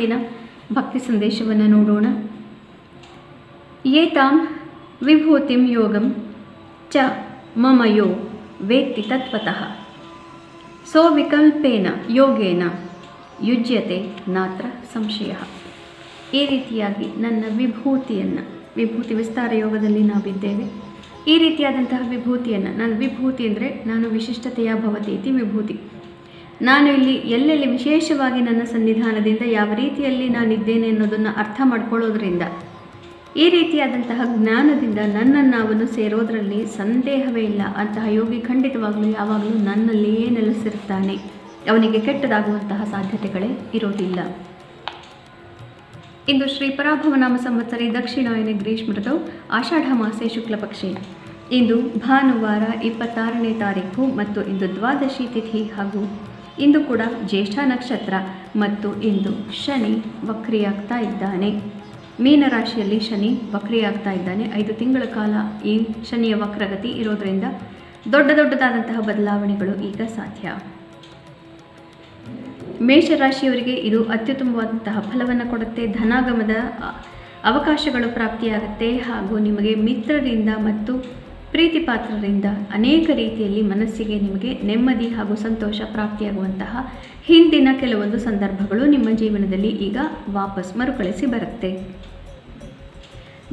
ಇಂದಿನ ಭಕ್ತಿ ಸಂದೇಶವನ್ನು ನೋಡೋಣ. ಏತಾಂ ವಿಭೂತಿಂ ಯೋಗಂ ಚ ಮಮ ಯೋ ವೇತ್ತಿ ತತ್ವತಃ ಸೋ ವಿಕಲ್ಪೇನ ಯೋಗೇನ ಯುಜ್ಯತೆ ನಾತ್ರ ಸಂಶಯ. ಈ ರೀತಿಯಾಗಿ ನನ್ನ ವಿಭೂತಿ ವಿಸ್ತಾರ ಯೋಗದಲ್ಲಿ ನಾವಿದ್ದೇವೆ. ಈ ರೀತಿಯಾದಂತಹ ವಿಭೂತಿಯನ್ನು, ನನ್ನ ವಿಭೂತಿ ಅಂದರೆ ನಾನು ವಿಶಿಷ್ಟತೆಯ ಭವತಿ ಇತಿ ವಿಭೂತಿ. ನಾನು ಇಲ್ಲಿ ಎಲ್ಲೆಲ್ಲಿ ವಿಶೇಷವಾಗಿ ನನ್ನ ಸನ್ನಿಧಾನದಿಂದ ಯಾವ ರೀತಿಯಲ್ಲಿ ನಾನಿದ್ದೇನೆ ಅನ್ನೋದನ್ನು ಅರ್ಥ ಮಾಡ್ಕೊಳ್ಳೋದ್ರಿಂದ, ಈ ರೀತಿಯಾದಂತಹ ಜ್ಞಾನದಿಂದ ನನ್ನನ್ನು ಅವನು ಸೇರೋದರಲ್ಲಿ ಸಂದೇಹವೇ ಇಲ್ಲ. ಅಂತಹ ಯೋಗಿ ಖಂಡಿತವಾಗಲೂ ಯಾವಾಗಲೂ ನನ್ನಲ್ಲಿಯೇ ನೆಲೆಸಿರ್ತಾನೆ. ಅವನಿಗೆ ಕೆಟ್ಟದಾಗುವಂತಹ ಸಾಧ್ಯತೆಗಳೇ ಇರೋದಿಲ್ಲ. ಇಂದು ಶ್ರೀ ಪರಾಭವನಾಮ ಸಂವತ್ಸರಿ ದಕ್ಷಿಣಾಯನ ಗ್ರೀಷ್ಮ ಋತೌ ಆಷಾಢ ಮಾಸೆ ಶುಕ್ಲ ಪಕ್ಷೆ. ಇಂದು ಭಾನುವಾರ 26ನೇ ತಾರೀಕು ಮತ್ತು ಇಂದು ದ್ವಾದಶಿ ತಿಥಿ ಹಾಗೂ ಇಂದು ಕೂಡ ಜ್ಯೇಷ್ಠ ನಕ್ಷತ್ರ ಮತ್ತು ಇಂದು ಶನಿ ವಕ್ರಿಯಾಗ್ತಾ ಇದ್ದಾನೆ. ಮೀನರಾಶಿಯಲ್ಲಿ ಶನಿ ವಕ್ರಿಯಾಗ್ತಾ ಇದ್ದಾನೆ. 5 ತಿಂಗಳ ಕಾಲ ಈ ಶನಿಯ ವಕ್ರಗತಿ ಇರೋದರಿಂದ ದೊಡ್ಡದಾದಂತಹ ಬದಲಾವಣೆಗಳು ಈಗ ಸಾಧ್ಯ. ಮೇಷರಾಶಿಯವರಿಗೆ ಇದು ಅತ್ಯುತ್ತಮವಾದಂತಹ ಫಲವನ್ನು ಕೊಡುತ್ತೆ. ಧನಾಗಮದ ಅವಕಾಶಗಳು ಪ್ರಾಪ್ತಿಯಾಗುತ್ತೆ ಹಾಗೂ ನಿಮಗೆ ಮಿತ್ರರಿಂದ ಮತ್ತು ಪ್ರೀತಿ ಪಾತ್ರರಿಂದ ಅನೇಕ ರೀತಿಯಲ್ಲಿ ಮನಸ್ಸಿಗೆ ನಿಮಗೆ ನೆಮ್ಮದಿ ಹಾಗೂ ಸಂತೋಷ ಪ್ರಾಪ್ತಿಯಾಗುವಂತಹ ಹಿಂದಿನ ಕೆಲವೊಂದು ಸಂದರ್ಭಗಳು ನಿಮ್ಮ ಜೀವನದಲ್ಲಿ ಈಗ ವಾಪಸ್ ಮರುಕಳಿಸಿ ಬರುತ್ತೆ.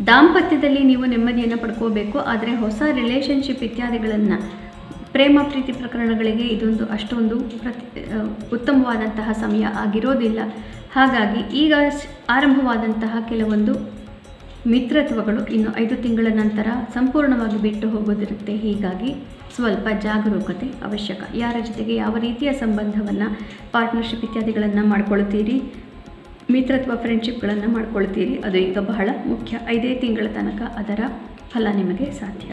ದಾಂಪತ್ಯದಲ್ಲಿ ನೀವು ನೆಮ್ಮದಿಯನ್ನು ಪಡ್ಕೋಬೇಕು. ಆದರೆ ಹೊಸ ರಿಲೇಷನ್ಶಿಪ್ ಇತ್ಯಾದಿಗಳನ್ನು, ಪ್ರೇಮ ಪ್ರೀತಿ ಪ್ರಕರಣಗಳಿಗೆ ಇದೊಂದು ಅಷ್ಟೊಂದು ಉತ್ತಮವಾದಂತಹ ಸಮಯ ಆಗಿರೋದಿಲ್ಲ. ಹಾಗಾಗಿ ಈಗ ಆರಂಭವಾದಂತಹ ಕೆಲವೊಂದು ಮಿತ್ರತ್ವಗಳು ಇನ್ನು 5 ತಿಂಗಳ ನಂತರ ಸಂಪೂರ್ಣವಾಗಿ ಬಿಟ್ಟು ಹೋಗೋದಿರುತ್ತೆ. ಹೀಗಾಗಿ ಸ್ವಲ್ಪ ಜಾಗರೂಕತೆ ಅವಶ್ಯಕ. ಯಾರ ಜೊತೆಗೆ ಯಾವ ರೀತಿಯ ಸಂಬಂಧವನ್ನು, ಪಾರ್ಟ್ನರ್ಶಿಪ್ ಇತ್ಯಾದಿಗಳನ್ನು ಮಾಡ್ಕೊಳ್ತೀರಿ, ಮಿತ್ರತ್ವ ಫ್ರೆಂಡ್ಶಿಪ್ಗಳನ್ನು ಮಾಡ್ಕೊಳ್ತೀರಿ, ಅದು ಈಗ ಬಹಳ ಮುಖ್ಯ. 5 ತಿಂಗಳ ತನಕ ಅದರ ಫಲ ನಿಮಗೆ ಸಾಧ್ಯ.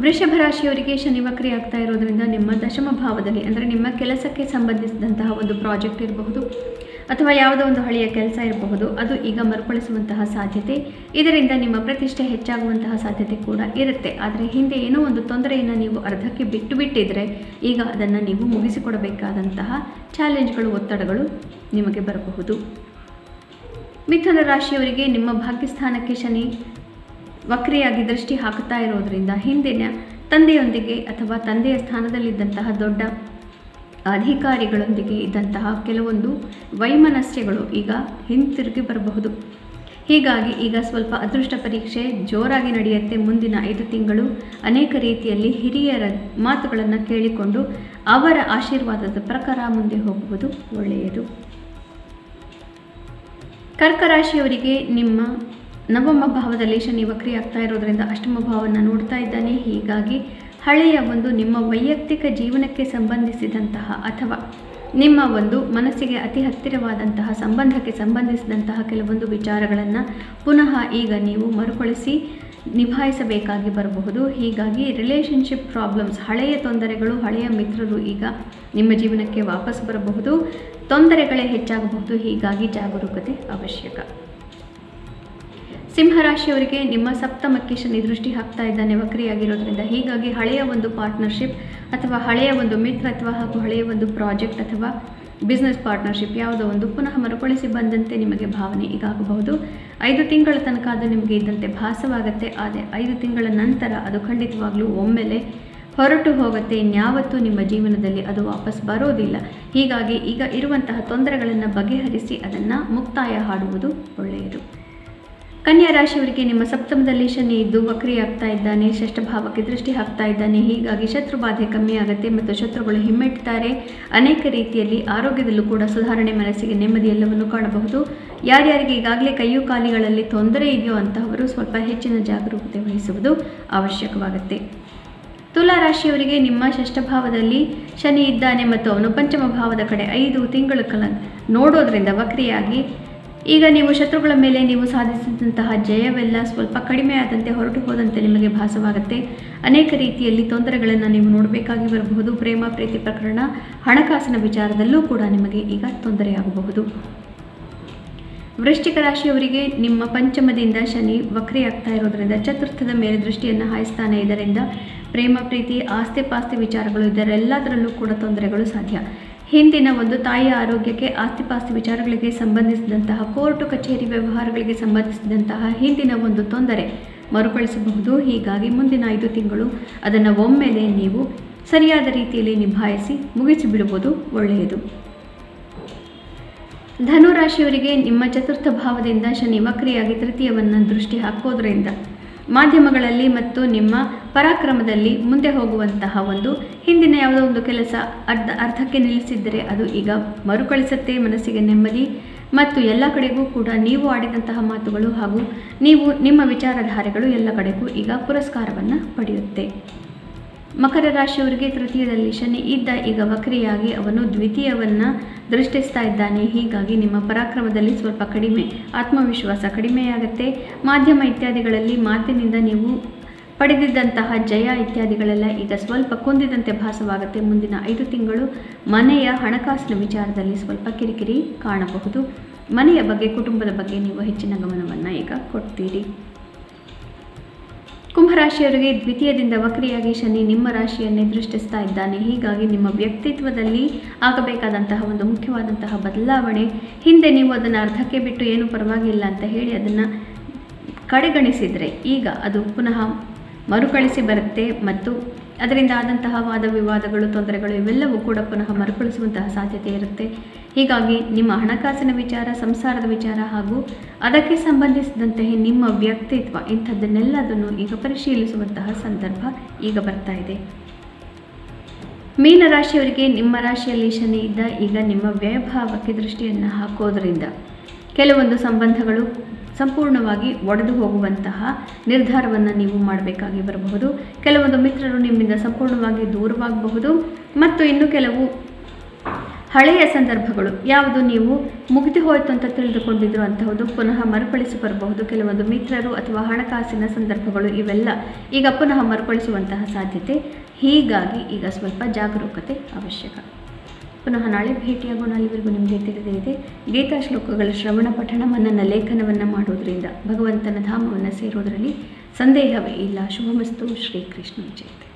ವೃಷಭ ರಾಶಿಯವರಿಗೆ ಶನಿ ವಕ್ರಿ ಆಗ್ತಾ ಇರೋದ್ರಿಂದ ನಿಮ್ಮ ದಶಮ ಭಾವದಲ್ಲಿ, ಅಂದರೆ ನಿಮ್ಮ ಕೆಲಸಕ್ಕೆ ಸಂಬಂಧಿಸಿದಂತಹ ಒಂದು ಪ್ರಾಜೆಕ್ಟ್ ಇರಬಹುದು ಅಥವಾ ಯಾವುದೋ ಒಂದು ಹಳೆಯ ಕೆಲಸ ಇರಬಹುದು, ಅದು ಈಗ ಮರುಕಳಿಸುವಂತಹ ಸಾಧ್ಯತೆ. ಇದರಿಂದ ನಿಮ್ಮ ಪ್ರತಿಷ್ಠೆ ಹೆಚ್ಚಾಗುವಂತಹ ಸಾಧ್ಯತೆ ಕೂಡ ಇರುತ್ತೆ. ಆದರೆ ಹಿಂದೆ ಏನೋ ಒಂದು ತೊಂದರೆಯನ್ನು ನೀವು ಅರ್ಧಕ್ಕೆ ಬಿಟ್ಟಿದ್ದರೆ ಈಗ ಅದನ್ನು ನೀವು ಮುಗಿಸಿಕೊಡಬೇಕಾದಂತಹ ಚಾಲೆಂಜ್ಗಳು, ಒತ್ತಡಗಳು ನಿಮಗೆ ಬರಬಹುದು. ಮಿಥುನ ರಾಶಿಯವರಿಗೆ ನಿಮ್ಮ ಭಾಗ್ಯಸ್ಥಾನಕ್ಕೆ ಶನಿ ವಕ್ರಿಯಾಗಿ ದೃಷ್ಟಿ ಹಾಕುತ್ತಾ ಇರೋದರಿಂದ ಹಿಂದಿನ ತಂದೆಯೊಂದಿಗೆ ಅಥವಾ ತಂದೆಯ ಸ್ಥಾನದಲ್ಲಿದ್ದಂತಹ ದೊಡ್ಡ ಅಧಿಕಾರಿಗಳೊಂದಿಗೆ ಇದ್ದಂತಹ ಕೆಲವೊಂದು ವೈಮನಸ್ಯಗಳು ಈಗ ಹಿಂತಿರುಗಿ ಬರಬಹುದು. ಹೀಗಾಗಿ ಈಗ ಸ್ವಲ್ಪ ಅದೃಷ್ಟ ಪರೀಕ್ಷೆ ಜೋರಾಗಿ ನಡೆಯುತ್ತೆ. ಮುಂದಿನ 5 ತಿಂಗಳು ಅನೇಕ ರೀತಿಯಲ್ಲಿ ಹಿರಿಯರ ಮಾತುಗಳನ್ನು ಕೇಳಿಕೊಂಡು ಅವರ ಆಶೀರ್ವಾದದ ಪ್ರಕಾರ ಮುಂದೆ ಹೋಗುವುದು ಒಳ್ಳೆಯದು. ಕರ್ಕ ರಾಶಿಯವರಿಗೆ ನಿಮ್ಮ ನವಮ ಭಾವದಲ್ಲಿ ಶನಿ ವಕ್ರಿ ಆಗ್ತಾ ಇರೋದರಿಂದ ಅಷ್ಟಮ ಭಾವವನ್ನು ನೋಡ್ತಾ ಇದ್ದಾನೆ. ಹೀಗಾಗಿ ಹಳೆಯ ಒಂದು ನಿಮ್ಮ ವೈಯಕ್ತಿಕ ಜೀವನಕ್ಕೆ ಸಂಬಂಧಿಸಿದಂತಹ ಅಥವಾ ನಿಮ್ಮ ಒಂದು ಮನಸ್ಸಿಗೆ ಅತಿ ಹತ್ತಿರವಾದಂತಹ ಸಂಬಂಧಕ್ಕೆ ಸಂಬಂಧಿಸಿದಂತಹ ಕೆಲವೊಂದು ವಿಚಾರಗಳನ್ನು ಪುನಃ ಈಗ ನೀವು ಮರುಕಳಿಸಿ ನಿಭಾಯಿಸಬೇಕಾಗಿ ಬರಬಹುದು. ಹೀಗಾಗಿ ರಿಲೇಷನ್ಶಿಪ್ ಪ್ರಾಬ್ಲಮ್ಸ್, ಹಳೆಯ ತೊಂದರೆಗಳು, ಹಳೆಯ ಮಿತ್ರರು ಈಗ ನಿಮ್ಮ ಜೀವನಕ್ಕೆ ವಾಪಸ್ ಬರಬಹುದು. ತೊಂದರೆಗಳೇ ಹೆಚ್ಚಾಗಬಹುದು. ಹೀಗಾಗಿ ಜಾಗರೂಕತೆ ಅವಶ್ಯಕ. ಸಿಂಹರಾಶಿಯವರಿಗೆ ನಿಮ್ಮ ಸಪ್ತಮಕ್ಕೆ ಶನಿ ದೃಷ್ಟಿ ಹಾಕ್ತಾ ಇದ್ದಾನೆ ವಕ್ರಿಯಾಗಿರೋದ್ರಿಂದ. ಹೀಗಾಗಿ ಹಳೆಯ ಒಂದು ಪಾರ್ಟ್ನರ್ಶಿಪ್ ಅಥವಾ ಹಳೆಯ ಒಂದು ಮಿತ್ರತ್ವ ಹಾಗೂ ಹಳೆಯ ಒಂದು ಪ್ರಾಜೆಕ್ಟ್ ಅಥವಾ ಬಿಸ್ನೆಸ್ ಪಾರ್ಟ್ನರ್ಶಿಪ್ ಯಾವುದೋ ಒಂದು ಪುನಃ ಮರುಕಳಿಸಿ ಬಂದಂತೆ ನಿಮಗೆ ಭಾವನೆ ಈಗಾಗಬಹುದು. 5 ತಿಂಗಳ ತನಕ ಅದು ನಿಮಗೆ ಇದ್ದಂತೆ ಭಾಸವಾಗುತ್ತೆ. ಆದರೆ 5 ತಿಂಗಳ ನಂತರ ಅದು ಖಂಡಿತವಾಗ್ಲೂ ಒಮ್ಮೆಲೆ ಹೊರಟು ಹೋಗುತ್ತೆ. ಇನ್ಯಾವತ್ತೂ ನಿಮ್ಮ ಜೀವನದಲ್ಲಿ ಅದು ವಾಪಸ್ ಬರೋದಿಲ್ಲ. ಹೀಗಾಗಿ ಈಗ ಇರುವಂತಹ ತೊಂದರೆಗಳನ್ನು ಬಗೆಹರಿಸಿ ಅದನ್ನು ಮುಕ್ತಾಯ ಹಾಡುವುದು ಒಳ್ಳೆಯದು. ಕನ್ಯಾ ರಾಶಿಯವರಿಗೆ ನಿಮ್ಮ ಸಪ್ತಮದಲ್ಲಿ ಶನಿ ಇದ್ದು ವಕ್ರಿಯಾಗ್ತಾ ಇದ್ದಾನೆ. ಷಷ್ಠ ಭಾವಕ್ಕೆ ದೃಷ್ಟಿ ಹಾಕ್ತಾ ಇದ್ದಾನೆ. ಹೀಗಾಗಿ ಶತ್ರುಬಾಧೆ ಕಮ್ಮಿ ಆಗುತ್ತೆ ಮತ್ತು ಶತ್ರುಗಳು ಹಿಮ್ಮೆಟ್ತಾರೆ. ಅನೇಕ ರೀತಿಯಲ್ಲಿ ಆರೋಗ್ಯದಲ್ಲೂ ಕೂಡ ಸುಧಾರಣೆ, ಮನಸ್ಸಿಗೆ ನೆಮ್ಮದಿ ಎಲ್ಲವನ್ನು ಕಾಣಬಹುದು. ಯಾರ್ಯಾರಿಗೆ ಈಗಾಗಲೇ ಕೈಯು ಕಾಲಿಗಳಲ್ಲಿ ತೊಂದರೆ ಇದೆಯೋ ಅಂತಹವರು ಸ್ವಲ್ಪ ಹೆಚ್ಚಿನ ಜಾಗರೂಕತೆ ವಹಿಸುವುದು ಅವಶ್ಯಕವಾಗುತ್ತೆ. ತುಲಾ ರಾಶಿಯವರಿಗೆ ನಿಮ್ಮ ಷಷ್ಠ ಭಾವದಲ್ಲಿ ಶನಿ ಇದ್ದಾನೆ ಮತ್ತು ಅವನು ಪಂಚಮ ಭಾವದ ಕಡೆ 5 ತಿಂಗಳ ಕಾಲ ನೋಡೋದ್ರಿಂದ ವಕ್ರಿಯಾಗಿ ಈಗ ನೀವು ಶತ್ರುಗಳ ಮೇಲೆ ನೀವು ಸಾಧಿಸಿದಂತಹ ಜಯವೆಲ್ಲ ಸ್ವಲ್ಪ ಕಡಿಮೆ ಆದಂತೆ, ಹೊರಟು ಹೋದಂತೆ ನಿಮಗೆ ಭಾಸವಾಗುತ್ತೆ. ಅನೇಕ ರೀತಿಯಲ್ಲಿ ತೊಂದರೆಗಳನ್ನು ನೀವು ನೋಡಬೇಕಾಗಿ ಬರಬಹುದು. ಪ್ರೇಮ ಪ್ರೀತಿ ಪ್ರಕರಣ, ಹಣಕಾಸಿನ ವಿಚಾರದಲ್ಲೂ ಕೂಡ ನಿಮಗೆ ಈಗ ತೊಂದರೆಯಾಗಬಹುದು. ವೃಶ್ಚಿಕ ರಾಶಿಯವರಿಗೆ ನಿಮ್ಮ ಪಂಚಮದಿಂದ ಶನಿ ವಕ್ರಿಯಾಗ್ತಾ ಇರೋದರಿಂದ ಚತುರ್ಥದ ಮೇಲೆ ದೃಷ್ಟಿಯನ್ನು ಹಾಯಿಸ್ತಾನೆ. ಇದರಿಂದ ಪ್ರೇಮ ಪ್ರೀತಿ, ಆಸ್ತಿ ಪಾಸ್ತಿ ವಿಚಾರಗಳು ಇದರೆಲ್ಲದರಲ್ಲೂ ಕೂಡ ತೊಂದರೆಗಳು ಸಾಧ್ಯ. ಹಿಂದಿನ ಒಂದು ತಾಯಿಯ ಆರೋಗ್ಯಕ್ಕೆ, ಆಸ್ತಿಪಾಸ್ತಿ ವಿಚಾರಗಳಿಗೆ ಸಂಬಂಧಿಸಿದಂತಹ ಕೋರ್ಟು ಕಚೇರಿ ವ್ಯವಹಾರಗಳಿಗೆ ಸಂಬಂಧಿಸಿದಂತಹ ಹಿಂದಿನ ಒಂದು ತೊಂದರೆ ಮರುಕಳಿಸಬಹುದು. ಹೀಗಾಗಿ ಮುಂದಿನ 5 ತಿಂಗಳು ಅದನ್ನು ಒಮ್ಮೆಲೆ ನೀವು ಸರಿಯಾದ ರೀತಿಯಲ್ಲಿ ನಿಭಾಯಿಸಿ ಮುಗಿಸಿಬಿಡುವುದು ಒಳ್ಳೆಯದು. ಧನುರಾಶಿಯವರಿಗೆ ನಿಮ್ಮ ಚತುರ್ಥ ಭಾವದಿಂದ ಶನಿ ವಕ್ರಿಯಾಗಿ ತೃತೀಯವನ್ನು ದೃಷ್ಟಿ ಹಾಕೋದ್ರಿಂದ ಮಾಧ್ಯಮಗಳಲ್ಲಿ ಮತ್ತು ನಿಮ್ಮ ಪರಾಕ್ರಮದಲ್ಲಿ ಮುಂದೆ ಹೋಗುವಂತಹ ಒಂದು ಹಿಂದಿನ ಯಾವುದೋ ಒಂದು ಕೆಲಸ ಅರ್ಧಕ್ಕೆ ನಿಲ್ಲಿಸಿದ್ದರೆ ಅದು ಈಗ ಮರುಕಳಿಸುತ್ತೆ. ಮನಸ್ಸಿಗೆ ನೆಮ್ಮದಿ ಮತ್ತು ಎಲ್ಲ ಕಡೆಗೂ ಕೂಡ ನೀವು ಆಡಿದಂತಹ ಮಾತುಗಳು ಹಾಗೂ ನಿಮ್ಮ ವಿಚಾರಧಾರೆಗಳು ಎಲ್ಲ ಕಡೆಗೂ ಈಗ ಪುರಸ್ಕಾರವನ್ನು ಪಡೆಯುತ್ತೆ. ಮಕರ ರಾಶಿಯವರಿಗೆ ತೃತೀಯದಲ್ಲಿ ಶನಿ ಇದ್ದ ಈಗ ವಕ್ರಿಯಾಗಿ ಅವನು ದ್ವಿತೀಯವನ್ನು ದೃಷ್ಟಿಸ್ತಾ ಇದ್ದಾನೆ. ಹೀಗಾಗಿ ನಿಮ್ಮ ಪರಾಕ್ರಮದಲ್ಲಿ ಸ್ವಲ್ಪ ಕಡಿಮೆ, ಆತ್ಮವಿಶ್ವಾಸ ಕಡಿಮೆಯಾಗುತ್ತೆ. ಮಾಧ್ಯಮ ಇತ್ಯಾದಿಗಳಲ್ಲಿ ಮಾತಿನಿಂದ ನೀವು ಪಡೆದಿದ್ದಂತಹ ಜಯ ಇತ್ಯಾದಿಗಳೆಲ್ಲ ಈಗ ಸ್ವಲ್ಪ ಕುಂದಿದಂತೆ ಭಾಸವಾಗುತ್ತೆ. ಮುಂದಿನ 5 ತಿಂಗಳು ಮನೆಯ ಹಣಕಾಸಿನ ವಿಚಾರದಲ್ಲಿ ಸ್ವಲ್ಪ ಕಿರಿಕಿರಿ ಕಾಣಬಹುದು. ಮನೆಯ ಬಗ್ಗೆ, ಕುಟುಂಬದ ಬಗ್ಗೆ ನೀವು ಹೆಚ್ಚಿನ ಗಮನವನ್ನು ಈಗ ಕೊಡ್ತೀರಿ. ಕುಂಭರಾಶಿಯವರಿಗೆ ದ್ವಿತೀಯದಿಂದ ವಕ್ರಿಯಾಗಿ ಶನಿ ನಿಮ್ಮ ರಾಶಿಯನ್ನೇ ದೃಷ್ಟಿಸ್ತಾ ಇದ್ದಾನೆ. ಹೀಗಾಗಿ ನಿಮ್ಮ ವ್ಯಕ್ತಿತ್ವದಲ್ಲಿ ಆಗಬೇಕಾದಂತಹ ಒಂದು ಮುಖ್ಯವಾದಂತಹ ಬದಲಾವಣೆ, ಹಿಂದೆ ನೀವು ಅದನ್ನು ಅರ್ಧಕ್ಕೆ ಬಿಟ್ಟು ಏನು ಪರವಾಗಿಲ್ಲ ಅಂತ ಹೇಳಿ ಅದನ್ನು ಕಡೆಗಣಿಸಿದರೆ ಈಗ ಅದು ಪುನಃ ಮರುಕಳಿಸಿ ಬರುತ್ತೆ ಮತ್ತು ಅದರಿಂದ ಆದಂತಹ ವಾದ ವಿವಾದಗಳು, ತೊಂದರೆಗಳು ಇವೆಲ್ಲವೂ ಕೂಡ ಪುನಃ ಮರುಕಳಿಸುವಂತಹ ಸಾಧ್ಯತೆ ಇರುತ್ತೆ. ಹೀಗಾಗಿ ನಿಮ್ಮ ಹಣಕಾಸಿನ ವಿಚಾರ, ಸಂಸಾರದ ವಿಚಾರ ಹಾಗೂ ಅದಕ್ಕೆ ಸಂಬಂಧಿಸಿದಂತೆ ನಿಮ್ಮ ವ್ಯಕ್ತಿತ್ವ ಇಂಥದ್ದನ್ನೆಲ್ಲದನ್ನು ಈಗ ಪರಿಶೀಲಿಸುವಂತಹ ಸಂದರ್ಭ ಈಗ ಬರ್ತಾ ಇದೆ. ಮೀನರಾಶಿಯವರಿಗೆ ನಿಮ್ಮ ರಾಶಿಯಲ್ಲಿ ಶನಿ ಇದ್ದ ಈಗ ನಿಮ್ಮ ವ್ಯಯಭಾವಕ್ಕೆ ದೃಷ್ಟಿಯನ್ನು ಹಾಕೋದ್ರಿಂದ ಕೆಲವೊಂದು ಸಂಬಂಧಗಳು ಸಂಪೂರ್ಣವಾಗಿ ಒಡೆದು ಹೋಗುವಂತಹ ನಿರ್ಧಾರವನ್ನು ನೀವು ಮಾಡಬೇಕಾಗಿ ಬರಬಹುದು. ಕೆಲವೊಂದು ಮಿತ್ರರು ನಿಮ್ಮಿಂದ ಸಂಪೂರ್ಣವಾಗಿ ದೂರವಾಗಬಹುದು ಮತ್ತು ಇನ್ನು ಕೆಲವು ಹಳೆಯ ಸಂದರ್ಭಗಳು ಯಾವುದು ನೀವು ಮುಗಿದು ಹೋಯಿತು ಅಂತ ತಿಳಿದುಕೊಂಡಿದ್ರು ಅಂತಹದ್ದು ಪುನಃ ಮರುಕಳಿಸಿ ಬರಬಹುದು. ಕೆಲವೊಂದು ಮಿತ್ರರು ಅಥವಾ ಹಣಕಾಸಿನ ಸಂದರ್ಭಗಳು ಇವೆಲ್ಲ ಈಗ ಪುನಃ ಮರುಕಳಿಸುವಂತಹ ಸಾಧ್ಯತೆ. ಹೀಗಾಗಿ ಈಗ ಸ್ವಲ್ಪ ಜಾಗರೂಕತೆ ಅವಶ್ಯಕ. ಪುನಃ ನಾಳೆ ಭೇಟಿಯಾಗೋಣ. ಅಲ್ಲಿವರೆಗೂ ನಿಮಗೆ ತಿಳಿದೇ ಇದೆ, ಗೀತಾ ಶ್ಲೋಕಗಳ ಶ್ರವಣ ಪಠಣ, ಮನನ ಲೇಖನವನ್ನು ಮಾಡೋದರಿಂದ ಭಗವಂತನ ಧಾಮವನ್ನು ಸೇರೋದರಲ್ಲಿ ಸಂದೇಹವೇ ಇಲ್ಲ. ಶುಭಮಸ್ತು. ಶ್ರೀಕೃಷ್ಣ ಜಯತೆ.